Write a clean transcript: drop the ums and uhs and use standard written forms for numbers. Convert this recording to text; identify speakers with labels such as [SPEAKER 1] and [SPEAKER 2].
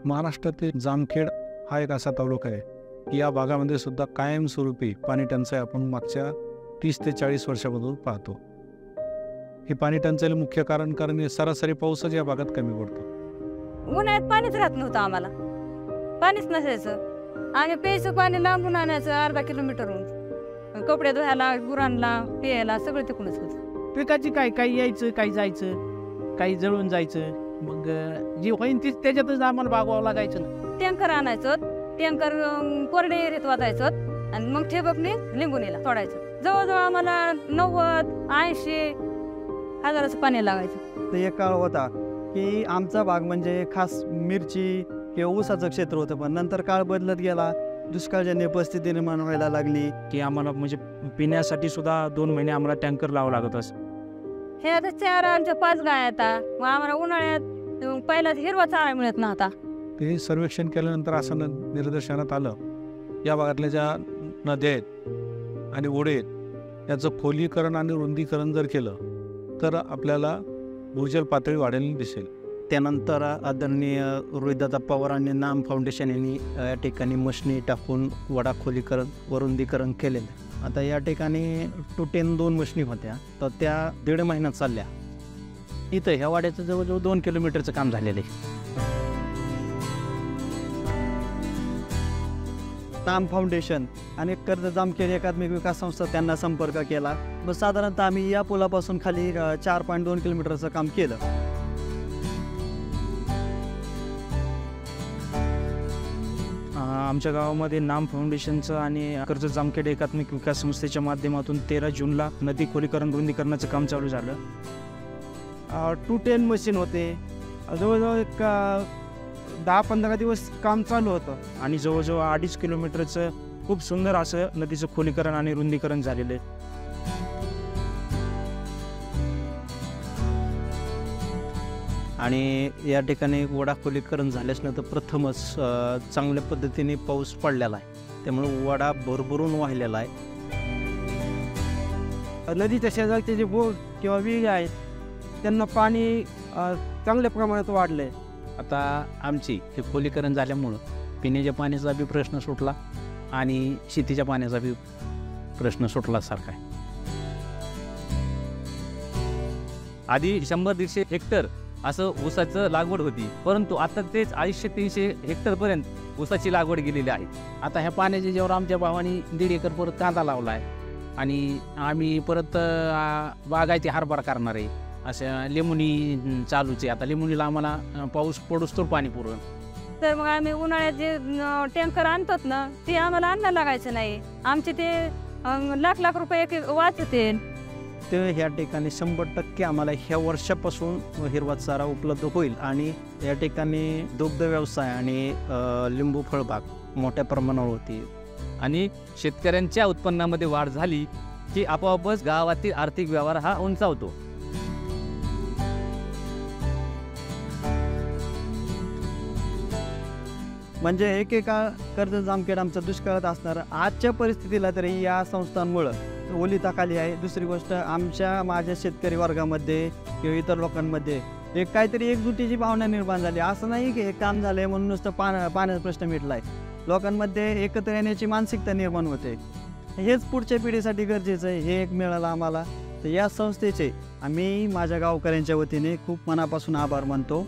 [SPEAKER 1] महाराष्ट्रातील जामखेड हा एक असा तालुका आहे की या भागामध्ये सुद्धा कायमस्वरूपी पाणी टंचाई आपण मागच्या 30 ते 40 वर्षापासून पाहतो. ही पाणी टंचाईला मुख्य कारण सरासरी पाऊसच या भागात कमी पडतो.
[SPEAKER 2] उन्हाळ्यात पाणीच राहत नव्हतं आम्हाला, पाणीच नसायचं. आम्ही प्यायचं पाणी लांबून आणायचं अर्धा किलोमीटरहून, कपडे धुवायला, गुरांना प्यायला सगळं तिकडूनच होतं.
[SPEAKER 3] पिकाची काही यायचं, काही जायचं, काही जळून जायचं. मग जी होईन तीच त्याच्यातच आम्हाला भागवावं लागायचं ना.
[SPEAKER 2] टँकर आणायचो, टँकर कोरडे एरीत वाजायचं आणि मग ठेबकने लिंबुनीला सोडायचं. जवळजवळ आम्हाला 90-80 हजाराचं पाणी लागायचं.
[SPEAKER 4] तर एक काळ होता की आमचा भाग म्हणजे खास मिरची किंवा ऊसाचं क्षेत्र होतं, पण नंतर काळ बदलत गेला, दुष्काळजन्य परिस्थिती निर्माण व्हायला लागली
[SPEAKER 5] की आम्हाला म्हणजे पिण्यासाठी सुद्धा 2 महिने आम्हाला टँकर लावावं लागत असं.
[SPEAKER 2] हे आता 4 आमच्या 5 गाय आता, मग आम्हाला उन्हाळ्यात पहिला हिरवा चारा मिळत नव्हता.
[SPEAKER 1] ते सर्वेक्षण केल्यानंतर असं निदर्शनात आलं, या भागातल्या ज्या नद्या आहेत आणि ओढे आहेत याचं खोलीकरण आणि रुंदीकरण जर केलं तर आपल्याला भूजल पातळी वाढलेली दिसेल.
[SPEAKER 4] त्यानंतर आदरणीय रोहितदादा पवार आणि नाम फाउंडेशन यांनी या ठिकाणी मशनी टाकून वडा खोलीकरण व रुंदीकरण केलेलं. आता या ठिकाणी 2 मशनी होत्या, तर त्या 1.5 महिन्यात चालल्या.
[SPEAKER 3] इथं ह्या वाड्याचं जवळजवळ 2 किलोमीटरचं काम झालेलं आहे.
[SPEAKER 4] नाम फाउंडेशन आणि कर्ज जामखेड एकात्मिक विकास संस्था त्यांना संपर्क केला. मग साधारणतः आम्ही या पुलापासून खाली 4.2 किलोमीटरचं काम केलं.
[SPEAKER 5] आमच्या गावामध्ये नाम फाउंडेशनचं आणि कर्ज जामखेड एकात्मिक विकास संस्थेच्या माध्यमातून 13 जूनला नदी खोलीकरण रुंदीकरणाचं काम चालू झालं.
[SPEAKER 3] 210 मशीन होते. जवळजवळ एक 10-15 दिवस काम चालू होतं
[SPEAKER 5] आणि जवळजवळ 2.5 किलोमीटरचं खूप सुंदर असं नदीचं खोलीकरण आणि रुंदीकरण झालेलं आहे.
[SPEAKER 4] आणि या ठिकाणी वडा खोलीकरण झाल्याच नंतर प्रथमच चांगल्या पद्धतीने पाऊस पडलेला आहे, त्यामुळे वडा भरभरून वाहिलेला आहे.
[SPEAKER 3] नदीच्या शेजारचे जे बोर किंवा विहिरी आहेत त्यांना पाणी चांगल्या प्रमाणात वाढलं आहे.
[SPEAKER 6] आता आमची हे खोलीकरण झाल्यामुळं पिण्याच्या पाण्याचा बी प्रश्न सुटला आणि शेतीच्या पाण्याचा बी प्रश्न सुटला सारखा आहे.
[SPEAKER 7] आधी 100-150 हेक्टर असं ऊसाचं लागवड होती, परंतु आता तेच 250-300 हेक्टरपर्यंत ऊसाची लागवड गेलेली आहे.
[SPEAKER 6] आता ह्या पाण्याच्या जेव्हा आमच्या भावाने 1.5 एकर परत कांदा लावला आहे आणि आम्ही परत बागायती हरभरा करणार आहे. असं लिंबुनी चालूच आहे. आता लिंबुनीला आम्हाला पाऊस पडूस तर पाणी पुरवण.
[SPEAKER 2] तर मग आम्ही उन्हाळ्यात जे टँकर आणतात ना ते आम्हाला आणायला लागायचं नाही. आमचे ते लाख रुपये वाचते.
[SPEAKER 4] ते ह्या ठिकाणी 100% आम्हाला ह्या वर्षापासून हिरवा चारा उपलब्ध होईल आणि या ठिकाणी दुग्ध व्यवसाय आणि लिंबू फळबाग मोठ्या प्रमाणावर होती
[SPEAKER 7] आणि शेतकऱ्यांच्या उत्पन्नामध्ये वाढ झाली की आपोआपच गावातील आर्थिक व्यवहार हा उंचावतो.
[SPEAKER 4] म्हणजे एकेका कर्ज जामखेड आमचा दुष्काळात असणार. आजच्या परिस्थितीला तरी या संस्थांमुळं ओलिताखाली आहे. दुसरी गोष्ट माझ्या शेतकरी वर्गामध्ये किंवा इतर लोकांमध्ये एक काहीतरी एकजुटीची भावना निर्माण झाली. असं नाही की हे काम झालं आहे म्हणून नुसतं पाण्याचा प्रश्न मिटला आहे. लोकांमध्ये एकत्र येण्याची मानसिकता निर्माण होते. हेच पुढच्या पिढीसाठी गरजेचं आहे. हे एक मिळालं आम्हाला. तर या संस्थेचे आम्ही माझ्या गावकऱ्यांच्या वतीने खूप मनापासून आभार मानतो.